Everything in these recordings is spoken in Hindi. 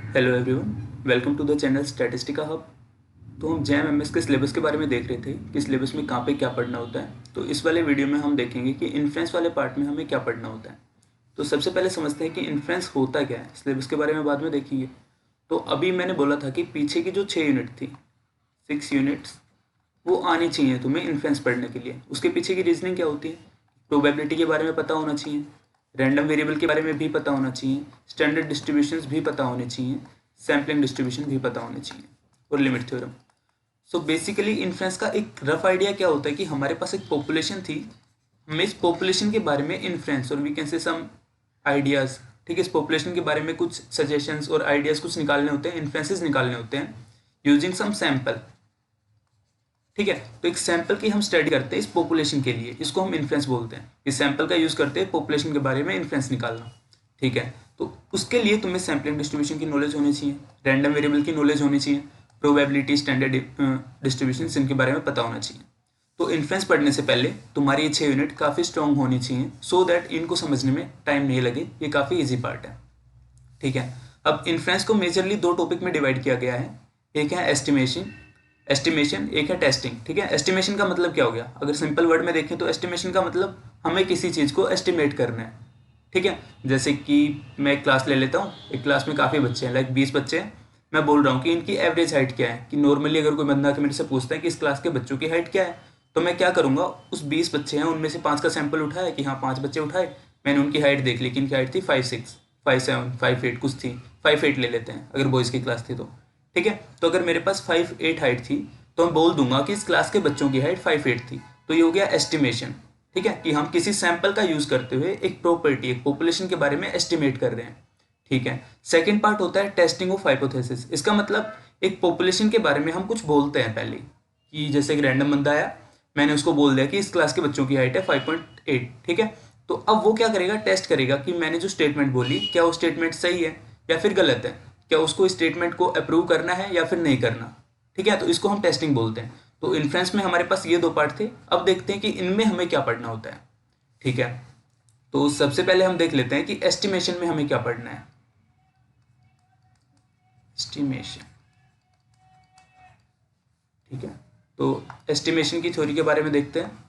Hello everyone, welcome to the channel Statistica hub. तो हम जैम एमएस के सिलेबस के बारे में देख रहे थे कि सिलेबस में कहाँ पे क्या पढ़ना होता है। तो इस वाले वीडियो में हम देखेंगे कि इन्फ्लुएंस वाले पार्ट में हमें क्या पढ़ना होता है। तो सबसे पहले समझते हैं कि इन्फ्लुएंस होता क्या है। सिलेबस के बारे में बाद में देखेंगे। तो अभी मैंने बोला था कि पीछे की जो 6 यूनिट थी, 6 यूनिट्स, वो आनी चाहिए तुम्हें इन्फ्लुएंस पढ़ने के लिए। उसके पीछे की रीजनिंग क्या होती है? प्रोबेबिलिटी के बारे में पता होना चाहिए, रैंडम वेरिएबल के बारे में भी पता होना चाहिए, स्टैंडर्ड डिस्ट्रीब्यूशंस भी पता होने चाहिए, सैम्पलिंग डिस्ट्रीब्यूशन भी पता होने चाहिए, और limit theorem. So basically influence का एक रफ आइडिया क्या होता है कि हमारे पास एक पॉपुलेशन थी, हमें इस पॉपुलेशन के बारे में इन्फ्लुएंस और we can say some ideas, ठीक है, इस पॉपुलेशन के बारे में कुछ सजेशंस और आइडियाज़ कुछ निकालने होते हैं, इन्फ्लुएंसेस निकालने होते हैं यूजिंग सम सैम्पल। ठीक है, तो एक सैंपल की हम स्टडी करते हैं इस पॉपुलेशन के लिए, इसको हम इन्फ्लुएंस बोलते हैं। इस सैंपल का यूज़ करते हैं पॉपुलेशन के बारे में इन्फ्लुएंस निकालना। ठीक है, तो उसके लिए तुम्हें सैम्पलिंग डिस्ट्रीब्यूशन की नॉलेज होनी चाहिए, रैंडम वेरिएबल की नॉलेज होनी चाहिए, प्रोबेबिलिटी, स्टैंडर्ड डिस्ट्रीब्यूशन इनके बारे में पता होना चाहिए। तो इन्फ्लुएंस पढ़ने से पहले तुम्हारी ये 6 यूनिट काफ़ी स्ट्रॉन्ग होनी चाहिए, सो दैट इनको समझने में टाइम नहीं लगे। ये काफ़ी ईजी पार्ट है। ठीक है, अब इन्फ्लुएंस को मेजरली दो टॉपिक में डिवाइड किया गया है। एक है एस्टिमेशन, एक है टेस्टिंग। ठीक है, एस्टिमेशन का मतलब क्या हो गया? अगर सिंपल वर्ड में देखें तो एस्टिमेशन का मतलब हमें किसी चीज़ को एस्टिमेट करना है। ठीक है, जैसे कि मैं एक क्लास ले लेता हूँ, एक क्लास में काफ़ी बच्चे हैं, लाइक 20 बच्चे हैं। मैं बोल रहा हूँ कि इनकी एवरेज हाइट क्या है। कि नॉर्मली अगर कोई बंदा मेरे से पूछता है कि इस क्लास के बच्चों की हाइट क्या है, तो मैं क्या करूँगा, उस 20 बच्चे हैं उनमें से 5 का सैंपल उठाया कि हाँ 5 बच्चे उठाए, मैंने उनकी हाइट देख ली कि इनकी हाइट थी 5'6", 5'7", 5'8" कुछ थी, 5'8" ले लेते हैं अगर बॉयज़ की क्लास थी तो। ठीक है, तो अगर मेरे पास 5'8" हाइट थी, तो मैं बोल दूंगा कि इस क्लास के बच्चों की हाइट 5'8" थी। तो ये हो गया एस्टिमेशन। ठीक है, कि हम किसी सैंपल का यूज करते हुए एक प्रॉपर्टी, एक पॉपुलेशन के बारे में एस्टिमेट कर रहे हैं। ठीक है, सेकंड पार्ट होता है टेस्टिंग ऑफ हाइपोथेसिस। इसका मतलब एक पॉपुलेशन के बारे में हम कुछ बोलते हैं पहले, कि जैसे एक रैंडम बंदा आया, मैंने उसको बोल दिया कि इस क्लास के बच्चों की हाइट है 5.8। ठीक है, तो अब वो क्या करेगा, टेस्ट करेगा कि मैंने जो स्टेटमेंट बोली क्या वो स्टेटमेंट सही है या फिर गलत है, क्या उसको स्टेटमेंट को अप्रूव करना है या फिर नहीं करना। ठीक है, तो इसको हम टेस्टिंग बोलते हैं। तो इन्फ्लुएंस में हमारे पास ये दो पार्ट थे। अब देखते हैं कि इनमें हमें क्या पढ़ना होता है। ठीक है, तो सबसे पहले हम देख लेते हैं कि एस्टिमेशन में हमें क्या पढ़ना है। एस्टिमेशन, ठीक है, तो एस्टिमेशन की थ्योरी के बारे में देखते हैं।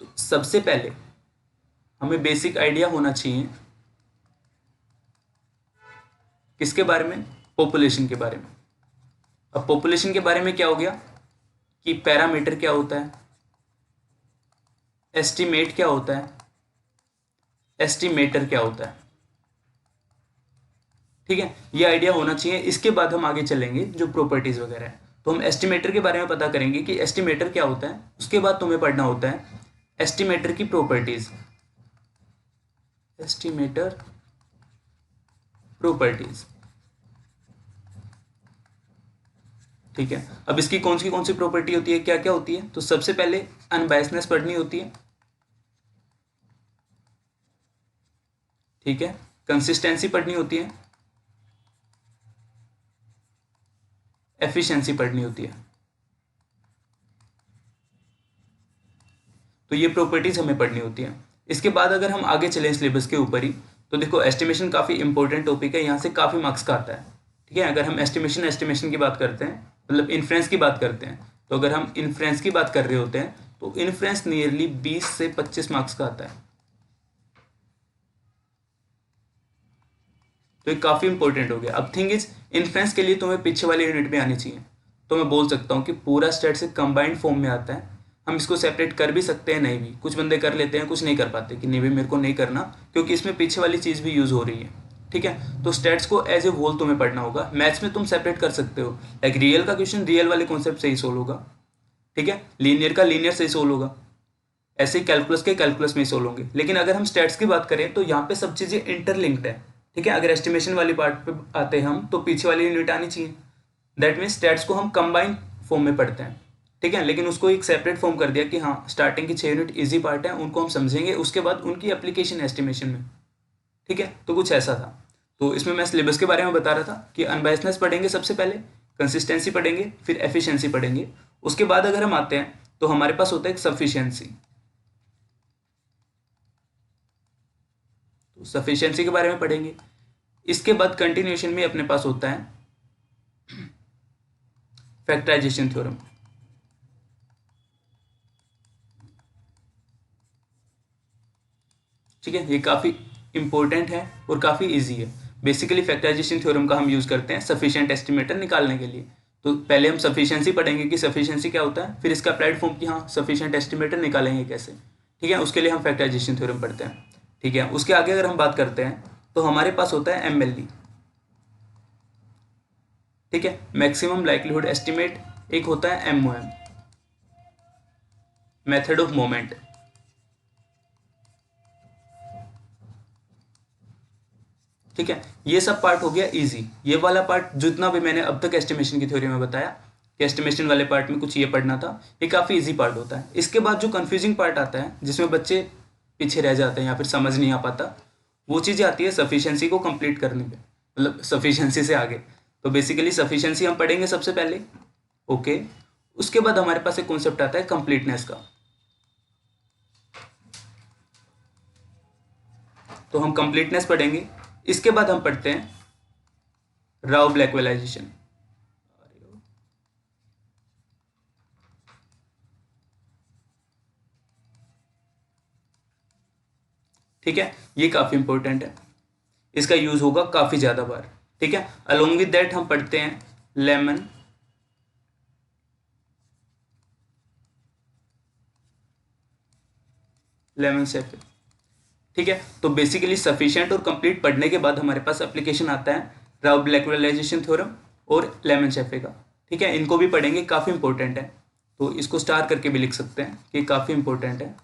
तो सबसे पहले हमें बेसिक आइडिया होना चाहिए किसके बारे में? पॉपुलेशन के बारे में। अब पॉपुलेशन के बारे में क्या हो गया कि पैरामीटर क्या होता है, एस्टिमेट क्या होता है, एस्टिमेटर क्या होता है। ठीक है, ये आइडिया होना चाहिए। इसके बाद हम आगे चलेंगे जो प्रॉपर्टीज वगैरह है। तो हम एस्टिमेटर के बारे में पता करेंगे कि एस्टिमेटर क्या होता है। उसके बाद तुम्हें पढ़ना होता है एस्टिमेटर की प्रॉपर्टीज, एस्टिमेटर प्रॉपर्टीज। ठीक है, अब इसकी कौन सी प्रॉपर्टी होती है, क्या क्या होती है? तो सबसे पहले अनबायसनेस पढ़नी होती है। ठीक है, कंसिस्टेंसी पढ़नी होती है, एफिशिएंसी पढ़नी होती है। तो ये प्रॉपर्टीज हमें पढ़नी होती है। इसके बाद अगर हम आगे चलें सिलेबस के ऊपर ही, तो देखो एस्टिमेशन काफ़ी इंपॉर्टेंट टॉपिक है, यहाँ से काफ़ी मार्क्स का आता है। ठीक है, अगर हम एस्टिमेशन की बात करते हैं, मतलब इन्फ्लुएंस की बात करते हैं, तो अगर हम इन्फ्लुएंस की बात कर रहे होते हैं तो इन्फ्लुएंस नियरली 20 से 25 मार्क्स का आता है। तो ये काफ़ी इंपॉर्टेंट हो गया। अब थिंग इज, इन्फ्लुएंस के लिए तुम्हें पीछे वाले यूनिट में आनी चाहिए। तो मैं बोल सकता हूँ कि पूरा स्टेट से कंबाइंड फॉर्म में आता है। हम इसको सेपरेट कर भी सकते हैं, नहीं भी, कुछ बंदे कर लेते हैं, कुछ नहीं कर पाते कि नहीं भाई मेरे को नहीं करना, क्योंकि इसमें पीछे वाली चीज़ भी यूज़ हो रही है। ठीक है, तो स्टेट्स को एज ए होल तुम्हें पढ़ना होगा। मैथ्स में तुम सेपरेट कर सकते हो, लाइक रियल का क्वेश्चन रियल वाले कॉन्सेप्ट से ही सोल्व होगा। ठीक है, लीनियर का लीनियर से ही सोल्व होगा, ऐसे ही कैलकुलस के कैलकुलस में ही सोल्व होंगे। लेकिन अगर हम स्टैट्स की बात करें तो यहाँ पे सब चीज़ें इंटरलिंक्ड है। ठीक है, अगर एस्टिमेशन वाली पार्ट पे आते हैं हम, तो पीछे वाली यूनिट आनी चाहिए। दैट मीन्स स्टैट्स को हम कंबाइंड फॉर्म में पढ़ते हैं। ठीक है, लेकिन उसको एक सेपरेट फॉर्म कर दिया कि हाँ स्टार्टिंग की 6 यूनिट ईजी पार्ट है, उनको हम समझेंगे, उसके बाद उनकी एप्लीकेशन एस्टिमेशन में। ठीक है, तो कुछ ऐसा था। तो इसमें मैं सिलेबस के बारे में बता रहा था कि अनबायसनेस पढ़ेंगे सबसे पहले, कंसिस्टेंसी पढ़ेंगे, फिर एफिशिएंसी पढ़ेंगे। उसके बाद अगर हम आते हैं तो हमारे पास होता है एक सफिशियंसी। तो सफिशियंसी के बारे में पढ़ेंगे। इसके बाद कंटिन्यूएशन में अपने पास होता है फैक्टराइजेशन थ्योरम। ठीक है, ये काफ़ी इंपॉर्टेंट है और काफ़ी इजी है। बेसिकली फैक्टराइजेशन थ्योरम का हम यूज़ करते हैं सफिशिएंट एस्टिमेटर निकालने के लिए। तो पहले हम सफिशिएंसी पढ़ेंगे कि सफिशिएंसी क्या होता है, फिर इसका अप्लाइड फॉर्म कि हाँ सफिशिएंट एस्टिमेटर निकालेंगे कैसे। ठीक है, उसके लिए हम फैक्टराइजेशन थ्योरम पढ़ते हैं। ठीक है, उसके आगे अगर हम बात करते हैं तो हमारे पास होता है MLE। ठीक है, मैक्सिमम लाइक्लीहुड एस्टिमेट। एक होता है MOM, मेथड ऑफ मोमेंट। ठीक है, ये सब पार्ट हो गया इजी। ये वाला पार्ट जितना भी मैंने अब तक एस्टिमेशन की थ्योरी में बताया कि एस्टिमेशन वाले पार्ट में कुछ ये पढ़ना था, ये काफ़ी इजी पार्ट होता है। इसके बाद जो कंफ्यूजिंग पार्ट आता है जिसमें बच्चे पीछे रह जाते हैं या फिर समझ नहीं आ पाता, वो चीज़ें आती है सफिशिएंसी को कंप्लीट करने पे, मतलब सफिशिएंसी से आगे। तो बेसिकली सफिशिएंसी हम पढ़ेंगे सबसे पहले। ओके, उसके बाद हमारे पास एक कॉन्सेप्ट आता है कंप्लीटनेस का। तो हम कंप्लीटनेस पढ़ेंगे। इसके बाद हम पढ़ते हैं राव ब्लैकवेलाइजेशन। ठीक है, ये काफ़ी इंपॉर्टेंट है, इसका यूज होगा काफ़ी ज़्यादा बार। ठीक है, अलोंग विद दैट हम पढ़ते हैं लेमन सेफे। ठीक है, तो बेसिकली सफिशिएंट और कंप्लीट पढ़ने के बाद हमारे पास एप्लीकेशन आता है राव ब्लैकवेलाइजेशन थ्योरम और लेमन सेफे का। ठीक है, इनको भी पढ़ेंगे, काफ़ी इंपॉर्टेंट है। तो इसको स्टार करके भी लिख सकते हैं कि काफ़ी इंपॉर्टेंट है।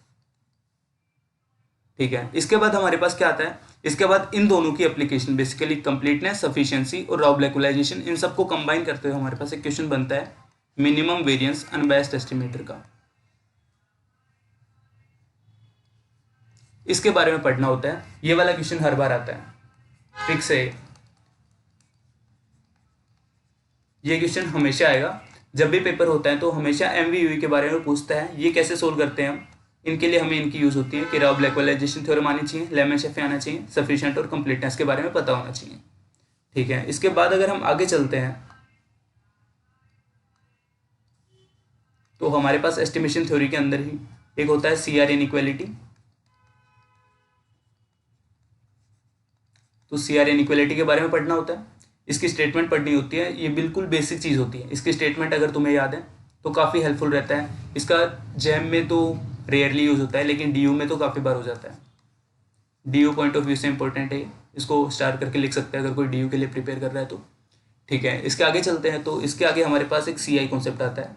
ठीक है, इसके बाद हमारे पास क्या आता है, इसके बाद इन दोनों की एप्लीकेशन बेसिकली कंप्लीटनेस, सफिशिएंसी और राव ब्लैकवेलाइजेशन, इन सबको कंबाइन करते हुए हमारे पास एक क्वेश्चन बनता है मिनिमम वेरिएंस अनबायस्ड एस्टिमेटर का। इसके बारे में पढ़ना होता है। ये वाला क्वेश्चन हर बार आता है, फिक्स है। ये क्वेश्चन हमेशा आएगा जब भी पेपर होता है, तो हमेशा MVU के बारे में पूछता है, ये कैसे सोल्व करते हैं हम। इनके लिए हमें इनकी यूज़ होती है कि राव ब्लैकवेलाइजेशन थ्योरम आनी चाहिए, लेमन शेफे आना चाहिए, सफिशिएंट और कंप्लीटनेस के बारे में पता होना चाहिए। ठीक है, इसके बाद अगर हम आगे चलते हैं तो हमारे पास एस्टिमेशन थ्योरी के अंदर ही एक होता है CR इनइक्वालिटी। तो CR इनइक्वालिटी के बारे में पढ़ना होता है, इसकी स्टेटमेंट पढ़नी होती है। ये बिल्कुल बेसिक चीज़ होती है, इसकी स्टेटमेंट अगर तुम्हें याद है तो काफ़ी हेल्पफुल रहता है। इसका जैम में तो रेयरली यूज़ होता है, लेकिन DU में तो काफ़ी बार हो जाता है। DU पॉइंट ऑफ व्यू से इंपॉर्टेंट है, इसको स्टार करके लिख सकते हैं अगर कोई DU के लिए प्रिपेयर कर रहा है तो। ठीक है, इसके आगे चलते हैं। तो इसके आगे हमारे पास एक CI कॉन्सेप्ट आता है,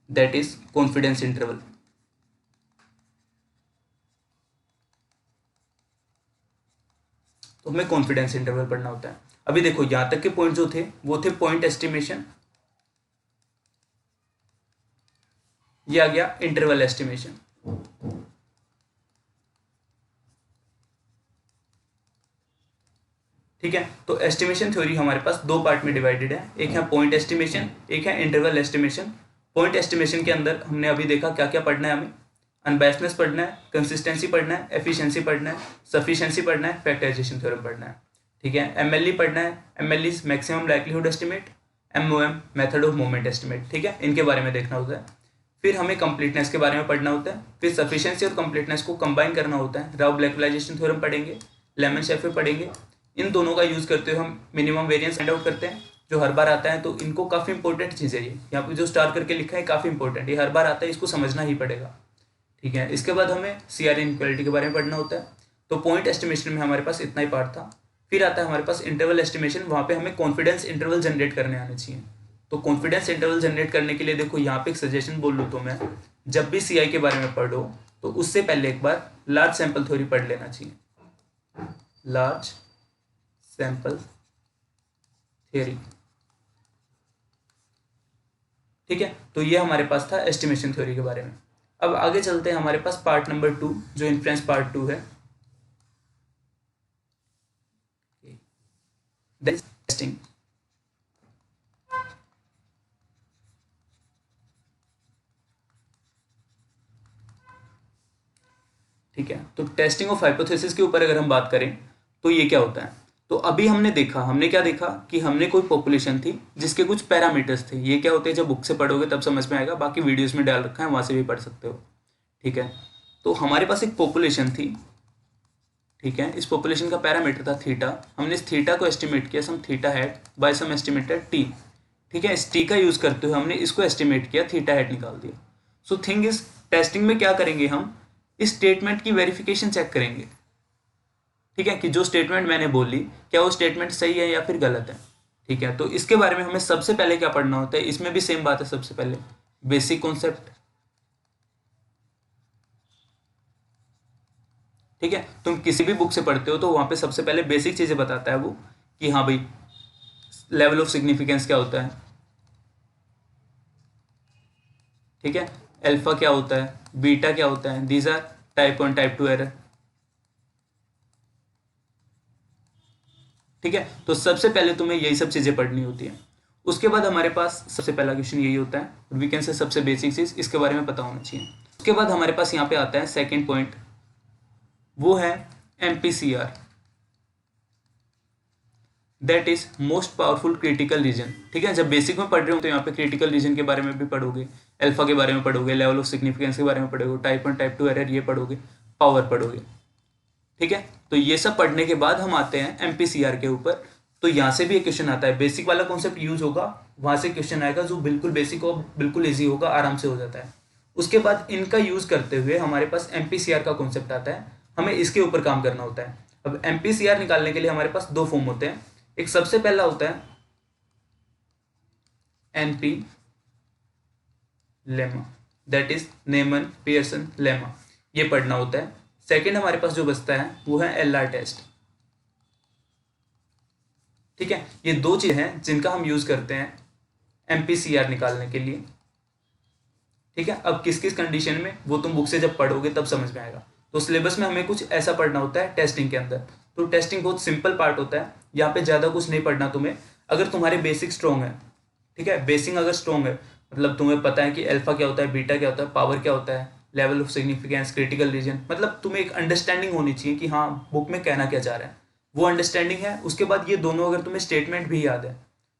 दैट इज कॉन्फिडेंस इंटरवल। तो हमें कॉन्फिडेंस इंटरवल पढ़ना होता है। अभी देखो, यहां तक के पॉइंट जो थे वो थे पॉइंट एस्टिमेशन, ये आ गया इंटरवल एस्टिमेशन। ठीक है, तो एस्टिमेशन थ्योरी हमारे पास दो पार्ट में डिवाइडेड है, एक है पॉइंट एस्टिमेशन, एक है इंटरवल एस्टिमेशन। पॉइंट एस्टिमेशन के अंदर हमने अभी देखा क्या क्या पढ़ना है हमें, अनबायसनेस पढ़ना है, कंसिस्टेंसी पढ़ना है, एफिशिएंसी पढ़ना है, सफिशिएंसी पढ़ना है, फैक्टराइजेशन थ्योरम पढ़ना है। ठीक है, MLE पढ़ना है, MLE maximum likelihood estimate, MOM method of moment estimate. ठीक है, इनके बारे में देखना होता है। फिर हमें कंप्लीटनेस के बारे में पढ़ना होता है, फिर सफिशिएंसी और कंप्लीटनेस को कंबाइन करना होता है, राव ब्लैकवेलाइजेशन थ्योरम पढ़ेंगे, लेमन शेफे पढ़ेंगे। इन दोनों का यूज़ करते हुए हम मिनिमम वेरिएंस फाइंड आउट करते हैं, जो हर बार आता है। तो इनको काफ़ी इंपॉर्टेंट चीज़ है, ये यहाँ पे जो स्टार करके लिखा है काफ़ी इंपॉर्टेंट, ये हर बार आता है, इसको समझना ही पड़ेगा। ठीक है, इसके बाद हमें CR इनइक्वालिटी के बारे में पढ़ना होता है। तो पॉइंट एस्टिमेशन में हमारे पास इतना ही पार्ट था। फिर आता है हमारे पास इंटरवल एस्टिमेशन, वहाँ पे हमें कॉन्फिडेंस इंटरवल जनरेट करने आने चाहिए। तो कॉन्फिडेंस इंटरवल जनरेट करने के लिए देखो, यहाँ पे एक सजेशन बोल लूँ तो मैं, जब भी CI के बारे में पढ़ो तो उससे पहले एक बार लार्ज सैंपल थ्योरी पढ़ लेना चाहिए, लार्ज सैंपल थ्योरी। ठीक है, तो ये हमारे पास था एस्टिमेशन थ्योरी के बारे में। अब आगे चलते हैं, हमारे पास पार्ट नंबर 2 जो इन्फ्लुएंस पार्ट 2 है, दैट इज टेस्टिंग। ठीक है, तो टेस्टिंग ऑफ हाइपोथेसिस के ऊपर अगर हम बात करें तो ये क्या होता है, तो अभी हमने क्या देखा कि हमने कोई पॉपुलेशन थी जिसके कुछ पैरामीटर्स थे। ये क्या होते हैं, जब बुक से पढ़ोगे तब समझ में आएगा, बाकी वीडियोस में डाल रखा है, वहाँ से भी पढ़ सकते हो। ठीक है, तो हमारे पास एक पॉपुलेशन थी। ठीक है, इस पॉपुलेशन का पैरामीटर था थीटा। हमने इस थीटा को एस्टिमेट किया सम थीटा हैट बाय सम एस्टिमेटेड टी। ठीक है, इस टी का यूज़ करते हुए हमने इसको एस्टिमेट किया, थीटा हैट निकाल दिया। सो थिंग इज, टेस्टिंग में क्या करेंगे, हम इस स्टेटमेंट की वेरिफिकेशन चेक करेंगे। ठीक है, कि जो स्टेटमेंट मैंने बोली क्या वो स्टेटमेंट सही है या फिर गलत है। ठीक है, तो इसके बारे में हमें सबसे पहले क्या पढ़ना होता है, इसमें भी सेम बात है। सबसे पहले बेसिक कॉन्सेप्ट। ठीक है, तुम किसी भी बुक से पढ़ते हो तो वहां पे सबसे पहले बेसिक चीजें बताता है वो, कि हाँ भाई लेवल ऑफ सिग्निफिकेंस क्या होता है। ठीक है, अल्फा क्या होता है, बीटा क्या होता है, these are type 1 type 2 error. ठीक है, तो सबसे पहले तुम्हें यही सब चीजें पढ़नी होती है। उसके बाद हमारे पास सबसे पहला क्वेश्चन यही होता है, वी कैन से सबसे बेसिक चीज इसके बारे में पता होना चाहिए। उसके बाद हमारे पास यहाँ पे आता है सेकेंड पॉइंट, वो है MPCR, that is most powerful critical region. ठीक है, जब बेसिक में पढ़ रहे हो तो यहाँ पे क्रिटिकल रीजन के बारे में भी पढ़ोगे, अल्फा के बारे में पढ़ोगे, लेवल ऑफ सिग्निफिकेंस के बारे में पढ़ोगे, टाइप 1 टाइप 2 एरर ये पढ़ोगे, पावर पढ़ोगे। ठीक है, तो ये सब पढ़ने के बाद हम आते हैं एमपीसीआर के ऊपर। तो यहाँ से भी एक क्वेश्चन आता है, बेसिक वाला कॉन्सेप्ट यूज होगा, वहां से क्वेश्चन आएगा जो बिल्कुल बेसिक और बिल्कुल इजी होगा, आराम से हो जाता है। उसके बाद इनका यूज करते हुए हमारे पास एमपीसीआर का कॉन्सेप्ट आता है, हमें इसके ऊपर काम करना होता है। अब एमपीसीआर निकालने के लिए हमारे पास दो फॉर्म होते हैं। एक सबसे पहला होता है NP lemma, that is Neyman Pearson lemma, ये पढ़ना होता है। सेकेंड हमारे पास जो बचता है वो है एलआर टेस्ट। ठीक है, ये दो चीजें हैं जिनका हम यूज करते हैं एमपीसीआर निकालने के लिए। ठीक है, अब किस किस कंडीशन में वो तुम बुक से जब पढ़ोगे तब समझ में आएगा। तो सिलेबस में हमें कुछ ऐसा पढ़ना होता है टेस्टिंग के अंदर। तो टेस्टिंग बहुत सिंपल पार्ट होता है, यहाँ पे ज़्यादा कुछ नहीं पढ़ना तुम्हें, अगर तुम्हारे बेसिक स्ट्रॉन्ग है। ठीक है, बेसिक अगर स्ट्रॉन्ग है, मतलब तुम्हें पता है कि अल्फा क्या होता है, बीटा क्या होता है, पावर क्या होता है, level of significance, critical reason, मतलब तुम्हें एक अंडरस्टैंडिंग होनी चाहिए कि हाँ बुक में कहना क्या चाह रहा है, वो अंडरस्टैंडिंग है। उसके बाद ये दोनों अगर तुम्हें स्टेटमेंट भी याद है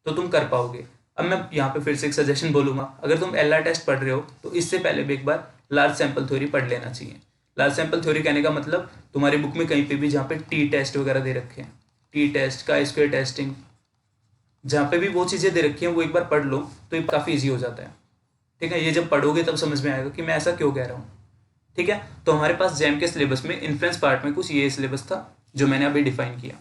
तो तुम कर पाओगे। अब मैं यहाँ पे फिर से एक सजेशन बोलूंगा, अगर तुम एलआर टेस्ट पढ़ रहे हो तो इससे पहले भी एक बार लार्ज सैंपल थ्योरी पढ़ लेना चाहिए। लार्ज सैंपल थ्योरी कहने का मतलब तुम्हारी बुक में कहीं पे भी जहाँ पे टी टेस्ट वगैरह दे रखे हैं, टी टेस्ट का स्क्वायर टेस्टिंग, जहाँ पे भी वो चीज़ें दे रखी हैं वो एक बार पढ़ लो तो ये काफ़ी ईजी हो जाता है। ठीक है, ये जब पढ़ोगे तब समझ में आएगा कि मैं ऐसा क्यों कह रहा हूँ। ठीक है, तो हमारे पास जैम के सिलेबस में इन्फ्लुएंस पार्ट में कुछ ये सिलेबस था जो मैंने अभी डिफाइन किया।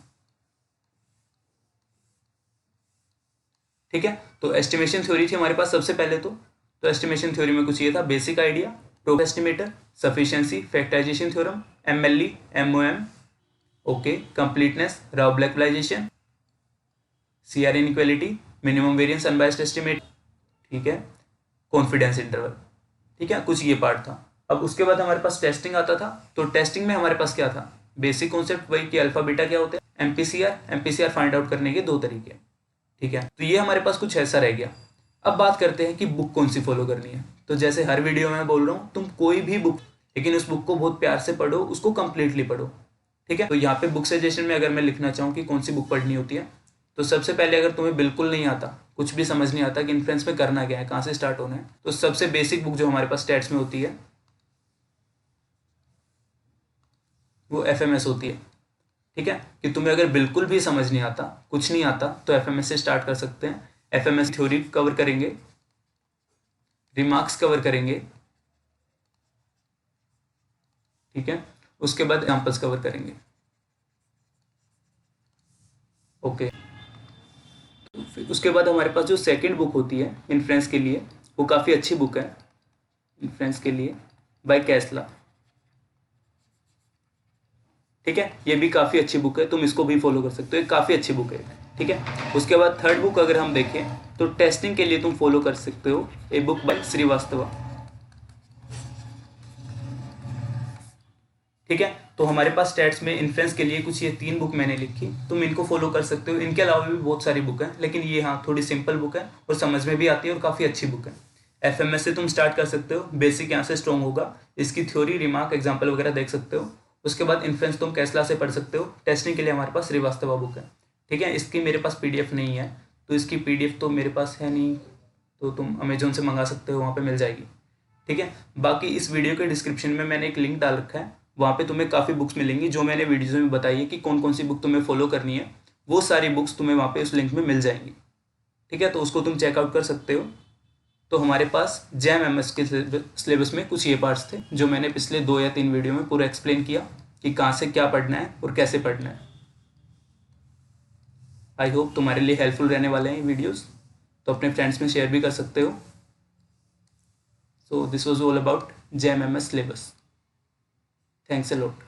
ठीक है, तो एस्टिमेशन थ्योरी थी हमारे पास सबसे पहले। तो एस्टिमेशन थ्योरी में कुछ ये था, basic idea, prob estimator, sufficiency, factorization theorem, MLE, MOM, okay, completeness, Rao Blackwellization, CR inequality, minimum variance unbiased estimate. ठीक है, कॉन्फिडेंस इंटरवल। ठीक है, कुछ ये पार्ट था। अब उसके बाद हमारे पास टेस्टिंग आता था। तो टेस्टिंग में हमारे पास क्या था, बेसिक कॉन्सेप्ट वही कि अल्फा बीटा क्या होते हैं, एमपीसीआर फाइंड आउट करने के दो तरीके। ठीक है, तो ये हमारे पास कुछ ऐसा रह गया। अब बात करते हैं कि बुक कौन सी फॉलो करनी है। तो जैसे हर वीडियो में बोल रहा हूँ, तुम कोई भी बुक, लेकिन उस बुक को बहुत प्यार से पढ़ो, उसको कंप्लीटली पढ़ो। ठीक है, तो यहाँ पे बुक सजेशन में अगर मैं लिखना चाहूँ कि कौन सी बुक पढ़नी होती है, तो सबसे पहले अगर तुम्हें बिल्कुल नहीं आता, कुछ भी समझ नहीं आता कि इन्फ्लुएंस में करना क्या है, कहाँ से स्टार्ट होना है, तो सबसे बेसिक बुक जो हमारे पास स्टैट्स में होती है वो एफएमएस होती है। ठीक है, कि तुम्हें अगर बिल्कुल भी समझ नहीं आता, कुछ नहीं आता, तो एफएमएस से स्टार्ट कर सकते हैं। एफएमएस थ्योरी कवर करेंगे, रिमार्क्स कवर करेंगे। ठीक है, उसके बाद एग्जांपल्स कवर करेंगे। ओके, तो फिर उसके बाद हमारे पास जो सेकंड बुक होती है इन्फ्लुएंस के लिए, वो काफ़ी अच्छी बुक है इन्फ्लुएंस के लिए, बाय कैसला। ठीक है, ये भी काफ़ी अच्छी बुक है, तुम इसको भी फॉलो कर सकते हो, ये काफ़ी अच्छी बुक है। ठीक है, उसके बाद थर्ड बुक अगर हम देखें तो टेस्टिंग के लिए तुम फॉलो कर सकते हो ए बुक बाय श्रीवास्तवा। ठीक है, तो हमारे पास स्टैट्स में इन्फ्लुएंस के लिए कुछ ये तीन बुक मैंने लिखी, तुम इनको फॉलो कर सकते हो। इनके अलावा भी बहुत सारी बुक हैं, लेकिन ये हाँ थोड़ी सिंपल बुक है और समझ में भी आती है और काफ़ी अच्छी बुक है। एफएमएस से तुम स्टार्ट कर सकते हो, बेसिक यहाँ से स्ट्रॉन्ग होगा, इसकी थ्योरी, रिमार्क, एग्जाम्पल वगैरह देख सकते हो। उसके बाद इन्फ्लुएंस तुम कैसला से पढ़ सकते हो। टेस्टिंग के लिए हमारे पास श्रीवास्तवा बुक है, ठीक है। इसकी मेरे पास PDF नहीं है, तो इसकी PDF तो मेरे पास है नहीं, तो तुम अमेजोन से मंगा सकते हो, वहाँ पे मिल जाएगी, ठीक है। बाकी इस वीडियो के डिस्क्रिप्शन में मैंने एक लिंक डाल रखा है, वहाँ पे तुम्हें काफ़ी बुक्स मिलेंगी जो मैंने वीडियोज़ में बताई है कि कौन कौन सी बुक तुम्हें फॉलो करनी है। वो सारी बुक्स तुम्हें वहाँ पे उस लिंक में मिल जाएंगी, ठीक है। तो उसको तुम चेकआउट कर सकते हो। तो हमारे पास जैम MS के सिलेबस में कुछ ये पार्ट्स थे जो मैंने पिछले 2 या 3 वीडियो में पूरा एक्सप्लेन किया कि कहाँ से क्या पढ़ना है और कैसे पढ़ना है। आई होप तुम्हारे लिए हेल्पफुल रहने वाले हैं ये वीडियोस, तो अपने फ्रेंड्स में शेयर भी कर सकते हो। So this was all about jam MS syllabus. Thanks a lot.